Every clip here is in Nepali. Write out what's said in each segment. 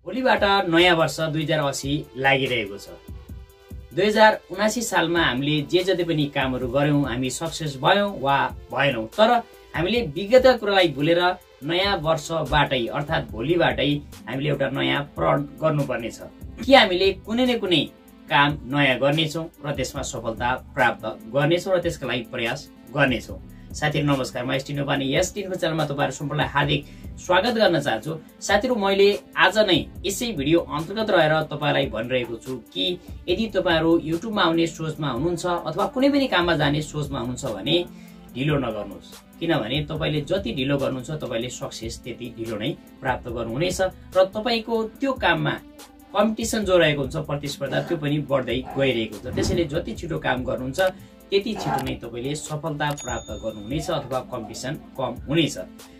भोलिबाट नयाँ वर्ष 2080 लागिरहेको छ। 2079 सालमा हामीले जे जति पनि कामहरू गर्यौं हामी सक्सेस भयौं वा भएनौं, तर हामीले विगतका कुरालाई भुलेर नयाँ वर्षबाटै अर्थात् भोलिबाटै हामीले एउटा नयाँ प्रण गर्नुपर्ने छ कि हामीले कुनै न कुनै काम नयाँ गर्नेछौं र त्यसमा सफलता प्राप्त गर्नेछौं र त्यसका लागि प्रयास गर्नेछौं। साथीहरु नमस्कार, म sdinfo च्यानलमा तपाईहरु सम्पूर्णलाई हार्दिक स्वागत गर्न चाहन्छु। साथीहरु, मैले आज नै यसै भिडियो अन्तर्गत रहेर तपाईलाई भनिरहेको छु कि यदि तपाईहरु युट्युबमा आउने सोचमा हुनुहुन्छ अथवा कुनै पनि काममा जाने सोचमा हुनुहुन्छ भने ढिलो नगर्नुहोस्, किनभने तपाईले जति ढिलो गर्नुहुन्छ तपाईले सक्सेस त्यति ढिलो नै प्राप्त गर्नुहुनेछ र तपाईको त्यो काममा कम्पिटिसन जो रहेको हुन्छ, प्रतिस्पर्धा त्यो पनि बढ्दै गइरहेको हुन्छ। त्यसैले जति छिटो काम गर्नुहुन्छ त्यति छिटो नै तपाईले सफलता प्राप्त गर्नुहुनेछ अथवा कम्पिटिसन कम हुनेछ।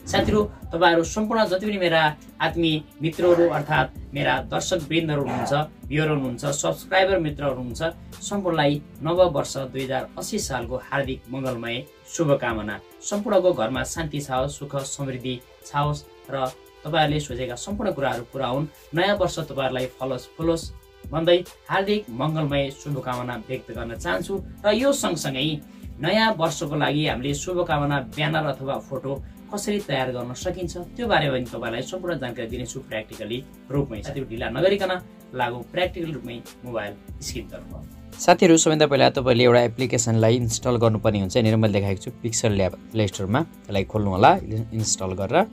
साथीहरु, तपाईहरु सम्पूर्ण जति पनि मेरा आत्मीय मित्रहरू अर्थात् मेरा दर्शक वृन्दहरू हुनुहुन्छ, भ्युअर हुनुहुन्छ, सब्स्क्राइबर मित्रहरू हुनुहुन्छ, सम्पूर्णलाई नव वर्ष 2080 सालको हार्दिक मंगलमय शुभकामना। सम्पूर्णको घरमा शान्ति छाओस्, सुख समृद्धि छाओस् र तपाईहरुले सोचेका सम्पूर्ण कुराहरू पूरा हुन्। नयाँ वर्ष तपाईहरुलाई फलोस् फुलोस् भन्दै हार्दिक मंगलमय शुभकामना व्यक्त गर्न चाहन्छु। र यो सँगसँगै नयाँ वर्षको लागि हामीले शुभकामना ब्यानर अथवा फोटो कसरी तयार गर्न सकिन्छ त्यो बारेमा पनि तपाईलाई सम्पूर्ण जानकारी दिनेछु प्र्याक्टिकली रूपमै। साथीहरु, ढिला नगरिकन लागौ प्र्याक्टिकल रूपमै मोबाइल स्क्रिनतर्फ। साथीहरु, सबैभन्दा पहिला तपाईले एउटा एप्लिकेसनलाई इन्स्टल गर्नुपर्ने हुन्छ। यहाँनिर मैले देखाएको छु पिक्सल ल्याब प्ले स्टोरमा। त्यसलाई खोल्नु होला। इन्स्टल गरेर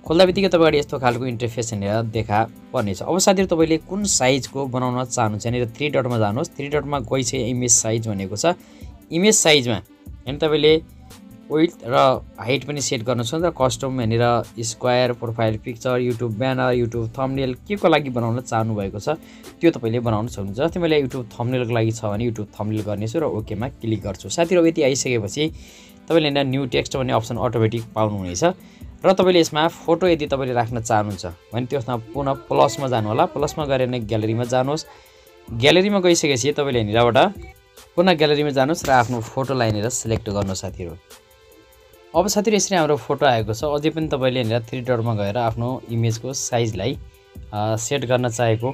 खोल्दा बित्तिकै तपाईहरु यस्तो खालको इन्टरफेस यहाँनिर देखा पर्नेछ। अब साथीहरु, तपाईले कुन साइजको बनाउन चाहनुहुन्छ यहाँनिर 3 डटमा जानुहोस्। 3 डटमा गइसके इमेज साइज भनेको छ। इमेज साइजमा यहाँ तपाईले विड्थ र हाइट पनि सेट गर्न सक्नुहुन्छ र कस्टम यहाँनिर square, profile picture, YouTube banner, YouTube thumbnail के को लागि बनाउन चाहनु भएको छ त्यो तपाईले बनाउन सक्नुहुन्छ। जस्तै मैले युट्युब थम्बनेलको लागि छ भने युट्युब थम्बनेल गर्नेछु र ओके मा क्लिक गर्छु। साथीहरु, यति आइसकेपछि तपाईले यहाँ न्यू टेक्स्ट भन्ने अप्सन अटोमेटिक पाउनुहुनेछ र तपाईले यसमा फोटो यदि तपाईले राख्न चाहनुहुन्छ भने त्यसमा पुनः प्लसमा जानु होला। प्लसमा गएर नै ग्यालेरीमा जानुहोस्। ग्यालेरीमा गइसकेपछि तपाईले यहाँनिरबाट पुनः ग्यालेरीमा जानुहोस् र आफ्नो फोटोलाई यहाँनिर सिलेक्ट गर्नुहोस्। साथीहरु, अब साथीहरु यसरी हाम्रो फोटो आएको छ। अझै पनि तपाईले यहाँनिर 3 डटमा गएर आफ्नो इमेजको साइजलाई सेट गर्न चाहेको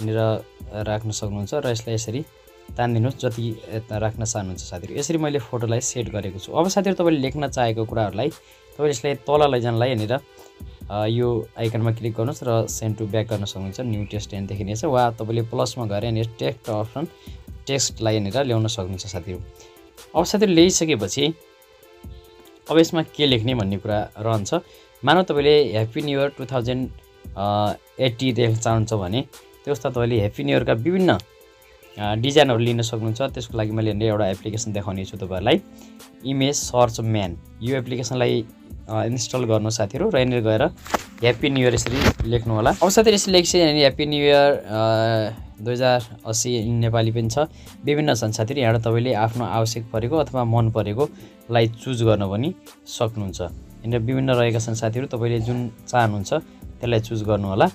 यहाँनिर राख्न सक्नुहुन्छ र यसलाई यसरी तान्दिनुस् जति राख्न चाहनुहुन्छ। साथीहरु, यसरी मैले फोटोलाई सेट गरेको छु। अब साथीहरु, तपाईले लेख्न चाहेको कुराहरूलाई तपाईले यसलाई तल लैजानलाई यहाँनिर यो आइकनमा क्लिक गर्नुहोस् र सेन्ड टु ब्याक गर्न सक्नुहुन्छ। न्यू टेक्स्ट यहाँ देखिनेछ वा तपाईले प्लसमा गएर यहाँनिर टेक्स्ट अप्सन टेक्स्टलाई यहाँनिर ल्याउन सक्नुहुन्छ। साथीहरु, अब साथीहरु ल्याइसकेपछि अब यसमा के लेख्ने भन्ने कुरा रहन्छ। मानौ तपाईले ह्याप्पी न्यू इयर 2080 लेख्न चाहनुहुन्छ भने त्यसमा तपाईले ह्याप्पी न्यू इयरका विभिन्न डिजाइनहरु लिन सक्नुहुन्छ। त्यसको लागि मैले एउटा एप्लिकेसन देखाउने छु तपाईहरुलाई, इमेज सर्च म्यान। यो एप्लिकेसनलाई इन्स्टल गर्नु साथीहरु र यहाँनिर गएर ह्याप्पी न्यू इयर यसरी लेख्नु होला। अब साथीहरु, यसरी लेख्छे यहाँनिर ह्याप्पी न्यू इयर 2080 नेपाली पनि छ, विभिन्न छन्। साथीहरु, यहाँ तपाईले आफ्नो आवश्यक परेको अथवा मन परेकोलाई चुज गर्न पनि सक्नुहुन्छ। यहाँनिर विभिन्न रहेका छन्। साथीहरु, तपाईले जुन चाहनुहुन्छ त्यसलाई चुज गर्नु होला।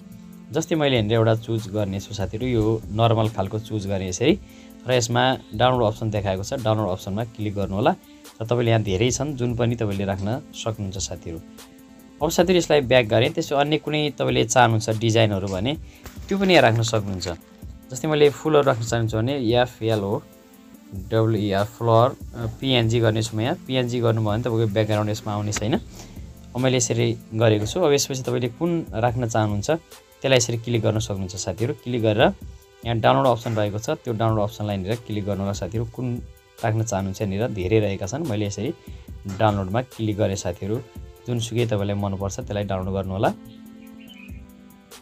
जस्तै मैले यहाँनिर एउटा चुज गर्नेछु। साथीहरु, यो नर्मल खालको चुज गर्ने यसरी र यसमा डाउनलोड अप्सन देखाएको छ। डाउनलोड अप्सनमा क्लिक गर्नु होला र तपाईले यहाँ धेरै छन् जुन पनि तपाईले राख्न सक्नुहुन्छ। साथीहरु, अब साथीहरु यसलाई ब्याक गरे त्यसो अन्य कुनै तपाईले चाहनुहुन्छ डिजाइनहरु भने त्यो पनि यहाँ राख्न सक्नुहुन्छ। जस्तै मैले फुलहरु राख्न चाहन्छु भने FLOWER फ्लोर PNG गर्नेछु म। यहाँ PNG गर्नुभयो भने तपाईको ब्याकग्राउन्ड यसमा आउने छैन। अब मैले यसरी गरेको छु। अब यसपछि तपाईले कुन राख्न चाहनुहुन्छ त्यसलाई यसरी क्लिक गर्न सक्नुहुन्छ। साथीहरु, क्लिक गरेर यहाँ डाउनलोड अप्सन रहेको छ, त्यो डाउनलोड अप्सनलाई यहाँनिर क्लिक गर्नु होला। साथीहरु, कुन राख्न चाहनुहुन्छ यहाँनिर धेरै रहेका छन्। मैले यसरी डाउनलोडमा क्लिक गरेँ। साथीहरु, जुनसुकै तपाईलाई मन पर्छ त्यसलाई डाउनलोड गर्नु होला।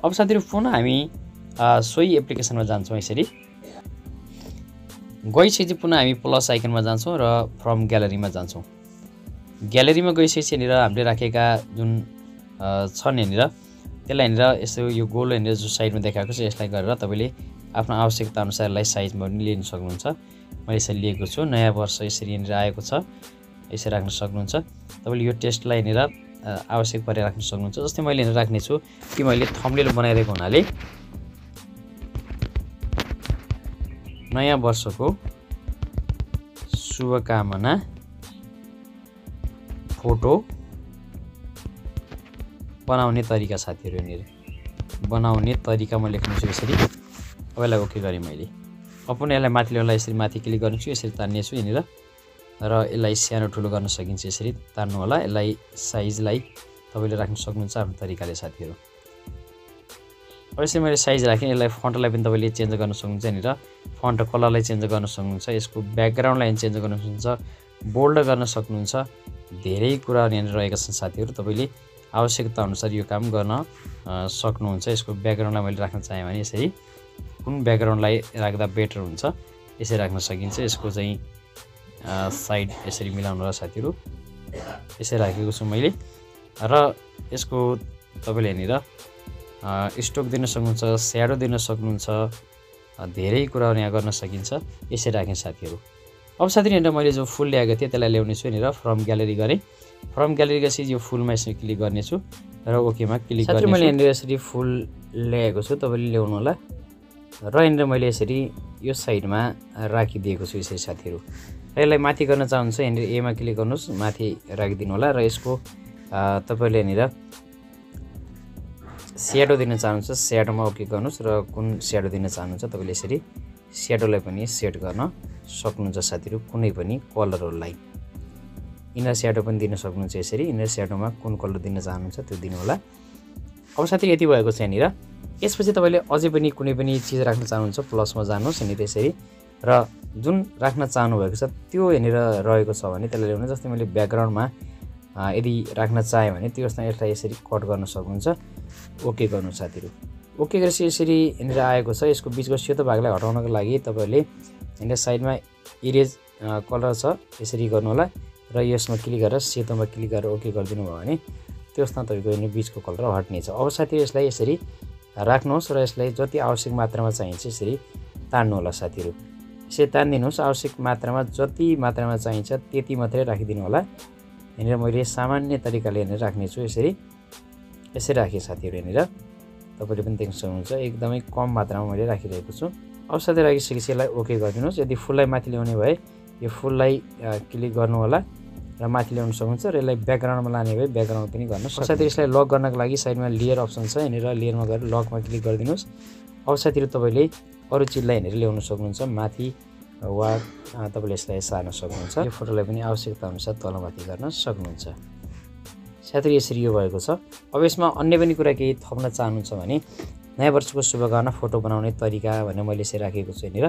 अब साथीहरु, पुनः हामी सोही एप्लिकेसनमा जान्छौँ। यसरी गइसकेपछि पुनः हामी प्लस आइकनमा जान्छौँ र फ्रम ग्यालेरीमा जान्छौँ। ग्यालेरीमा गइसकेपछि यहाँनिर हामीले राखेका जुन छन् यहाँनिर त्यसलाई यहाँनिर यसो यो गोल यहाँनिर जो साइडमा देखाएको छ यसलाई गरेर तपाईले आफ्नो आवश्यकता अनुसारलाई साइजमा पनि लिन सक्नुहुन्छ। मैले यसरी लिएको छु। नयाँ वर्ष यसरी यहाँनिर आएको छ, यसरी राख्न सक्नुहुन्छ। तपाईले यो टेक्स्टलाई यहाँनिर आवश्यक परे राख्न सक्नुहुन्छ। जस्तै मैले यहाँनिर राख्ने छु कि मैले थम्बनेल बनाइरहेको हुनाले नयाँ वर्षको शुभकामना फोटो बनाउने तरिका। साथीहरु, यहाँनिर बनाउने तरिकामा लेख्नेछु यसरी। अब यसलाई ओके गरेँ मैले। अब पनि यसलाई माथि ल्याउनलाई यसरी माथि क्लिक गर्नेछु, यसरी तान्नेछु यहाँनिर र यसलाई सानो ठुलो गर्न सकिन्छ यसरी तान्नु होला। यसलाई साइजलाई तपाईँले राख्न सक्नुहुन्छ आफ्नो तरिकाले साथीहरू। अब यसरी मैले साइज राखेँ। यसलाई फन्टलाई पनि तपाईँले चेन्ज गर्न सक्नुहुन्छ यहाँनिर, फन्ट कलरलाई चेन्ज गर्न सक्नुहुन्छ, यसको ब्याकग्राउन्डलाई चेन्ज गर्न सक्नुहुन्छ, बोल्ड गर्न सक्नुहुन्छ। धेरै कुराहरू यहाँनिर रहेका छन् साथीहरू, तपाईँले आवश्यकता अनुसार यो काम गर्न सक्नुहुन्छ। यसको ब्याकग्राउन्डलाई मैले राख्न चाहेँ भने यसरी कुन ब्याकग्राउन्डलाई राख्दा बेटर हुन्छ यसरी राख्न सकिन्छ। यसको चाहिँ साइड यसरी मिलाउनु होला साथीहरू, यसरी राखेको छु मैले। र यसको तपाईँले यहाँनिर स्ट्रोक दिन सक्नुहुन्छ, स्याडो दिन सक्नुहुन्छ, धेरै कुराहरू यहाँ गर्न सकिन्छ। यसरी राखेँ साथीहरू। अब साथीहरू यहाँनिर मैले जो फुल ल्याएको थिएँ त्यसलाई ल्याउने छु यहाँनिर फ्रम ग्यालेरी गरेँ। फ्रम ग्यालेरी गएपछि यो फुलमा यसरी क्लिक गर्नेछु र ओकेमा क्लिक गर्नेछु। मैले यहाँनिर यसरी फुल ल्याएको छु, तपाईँले ल्याउनु होला। र यहाँनिर मैले यसरी यो साइडमा राखिदिएको छु यसरी साथीहरू। र यसलाई माथि गर्न चाहनुहुन्छ यहाँनिर एमा क्लिक गर्नुहोस्, माथि राखिदिनु होला। र यसको तपाईँले यहाँनिर स्याडो दिन चाहनुहुन्छ, स्याडोमा ओके गर्नुहोस्। र कुन स्याडो दिन चाहनुहुन्छ तपाईँले यसरी स्याडोलाई पनि सेट गर्न सक्नुहुन्छ साथीहरू, कुनै पनि कलरहरूलाई। इनर स्याडो पनि दिन सक्नुहुन्छ यसरी, इनर स्याडोमा कुन कलर दिन चाहनुहुन्छ त्यो दिनु होला। अब साथीहरू यति भएको छ यहाँनिर। यसपछि तपाईँले अझै पनि कुनै पनि चिज राख्न चाहनुहुन्छ प्लसमा जानुहोस् यहाँनिर यसरी, र जुन राख्न चाहनुभएको छ त्यो यहाँनिर रहेको छ भने त्यसलाई ल्याउनु। जस्तै मैले ब्याकग्राउन्डमा यदि राख्न चाहेँ भने त्यो यसलाई यसरी कट गर्न सक्नुहुन्छ, ओके गर्नु साथीहरू। ओके गरेपछि यसरी यहाँनिर आएको छ। यसको बिचको सेतो भागलाई हटाउनको लागि तपाईँले यहाँनिर साइडमा इरेज कलर छ यसरी गर्नु होला र यसमा क्लिक गरेर सेतोमा क्लिक गरेर ओके गरिदिनु भयो भने त्यसमा तपाईँको यहाँनिर बिचको कलर हट्नेछ। अब साथीहरू यसलाई यसरी राख्नुहोस् र यसलाई जति आवश्यक मात्रामा चाहिन्छ यसरी तान्नु होला साथीहरू। यसरी तानिदिनुहोस्, आवश्यक मात्रामा जति मात्रामा चाहिन्छ त्यति मात्रै राखिदिनु होला। यहाँनिर मैले सामान्य तरिकाले यहाँनिर राख्नेछु यसरी, यसरी राखेँ साथीहरू। यहाँनिर तपाईँले पनि देख्न सक्नुहुन्छ एकदमै कम मात्रामा मैले राखिरहेको छु। अब साथै राखिसकेपछि यसलाई ओके गरिदिनुहोस्। यदि फुललाई माथि ल्याउने भए यो फुललाई क्लिक गर्नु होला र माथि ल्याउन सक्नुहुन्छ, र यसलाई ब्याकग्राउन्डमा लाने भए ब्याकग्राउन्ड पनि गर्न सक्नुहुन्छ। साथै यसलाई लक गर्नको लागि साइडमा लेयर अप्सन छ, यहाँनिर लेयरमा गएर लकमा क्लिक गरिदिनुहोस्। अब साथीहरू तपाईँले अरू चिजलाई यहाँनिर ल्याउन सक्नुहुन्छ माथि, वा तपाईँले यसलाई सार्न सक्नुहुन्छ। यो फोटोलाई पनि आवश्यकता अनुसार तलमाथि गर्न सक्नुहुन्छ साथीहरू। यसरी यो भएको छ। अब यसमा अन्य पनि कुरा केही थप्न चाहनुहुन्छ भने नयाँ वर्षको शुभकामना फोटो बनाउने तरिका भनेर मैले यसरी राखेको छु यहाँनिर।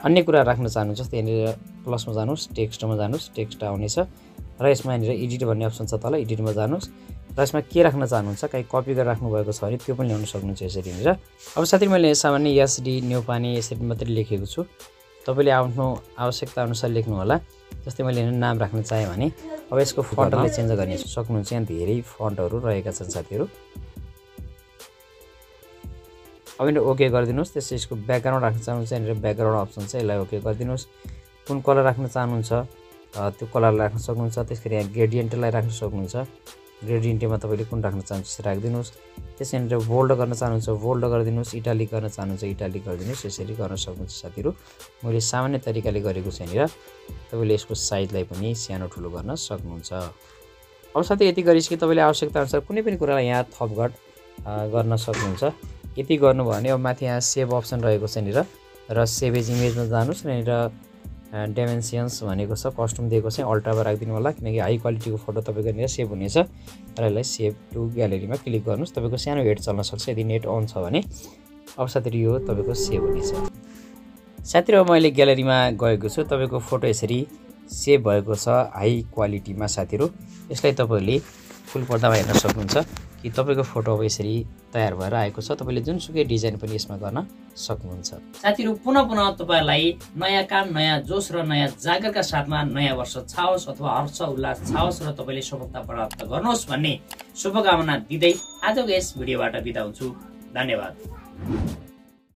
अन्य कुरा राख्न चाहनुहुन्छ जस्तै यहाँनिर प्लसमा जानुहोस्, टेक्स्टमा जानुहोस्, टेक्स्ट आउनेछ र यसमा यहाँनिर एडिट भन्ने अप्सन छ तल, एडिटमा जानुहोस् र यसमा के राख्न चाहनुहुन्छ, कहीँ कपी गरेर राख्नु भएको छ भने त्यो पनि ल्याउन सक्नुहुन्छ यसरी यहाँनिर। अब साथीहरू मैले सामान्य एसडी न्युपानी यसरी मात्रै लेखेको छु, तपाईँले आफ्नो आवश्यकता अनुसार लेख्नु होला। जस्तै मैले नाम राख्न चाहेँ भने अब यसको फन्टलाई चेन्ज गर्ने सक्नुहुन्छ। यहाँ धेरै फन्टहरू रहेका छन् साथीहरू। अब यहाँनिर ओके गरिदिनुहोस्। त्यसपछि यसको ब्याकग्राउन्ड राख्न चाहनुहुन्छ, यहाँनिर ब्याकग्राउन्ड अप्सन छ, यसलाई ओके गरिदिनुहोस्। कुन कलर राख्न चाहनुहुन्छ त्यो कलरलाई राख्न सक्नुहुन्छ। त्यसरी यहाँ ग्रेडियन्टलाई राख्न सक्नुहुन्छ, ग्रेडियन्टमा तपाईँले कुन राख्न चाहनुहुन्छ राखिदिनुहोस्। त्यसरी यहाँनिर बोल्ड गर्न चाहनुहुन्छ बोल्ड गरिदिनुहोस्, इटालिक गर्न चाहनुहुन्छ इटालिक गरिदिनुहोस्। यसरी गर्न सक्नुहुन्छ साथीहरू। मैले सामान्य तरिकाले गरेको छु यहाँनिर। तपाईँले यसको साइजलाई पनि सानो ठुलो गर्न सक्नुहुन्छ। अब साथै यति गरिसके तपाईँले आवश्यकता अनुसार कुनै पनि कुरालाई यहाँ थपघट गर्न सक्नुहुन्छ। यति गर्नुभयो भने अब माथि यहाँ सेभ अप्सन रहेको छ यहाँनिर, र सेभ एज इमेजमा जानुहोस्। यहाँनिर डाइमेन्सन्स भनेको छ, कस्टम दिएको छ, अल्ट्रामा राखिदिनु होला किनकि हाई क्वालिटीको फोटो तपाईँको यहाँनिर सेभ हुनेछ। र यसलाई सेभ टु ग्यालेरीमा क्लिक गर्नुहोस्। तपाईँको सानो हेड चल्न सक्छ यदि नेट अन छ भने। अब साथीहरू यो तपाईँको सेभ हुनेछ साथीहरू। अब मैले ग्यालेरीमा गएको छु, तपाईँको फोटो यसरी सेभ भएको छ हाई क्वालिटीमा साथीहरू। यसलाई तपाईँले फुल पर्दामा हेर्न सक्नुहुन्छ कि तपाईँको फोटो अब यसरी तयार भएर आएको छ। तपाईँले जुनसुकै डिजाइन पनि यसमा गर्न सक्नुहुन्छ साथीहरू। पुनः पुनः तपाईँहरूलाई नयाँ काम, नयाँ जोस र नयाँ जागरका साथमा नयाँ वर्ष छाओस् अथवा हर्ष उल्लास छाओस् र तपाईँले सफलता प्राप्त गर्नुहोस् भन्ने शुभकामना दिँदै आजको यस भिडियोबाट बिदा हुन्छु। धन्यवाद।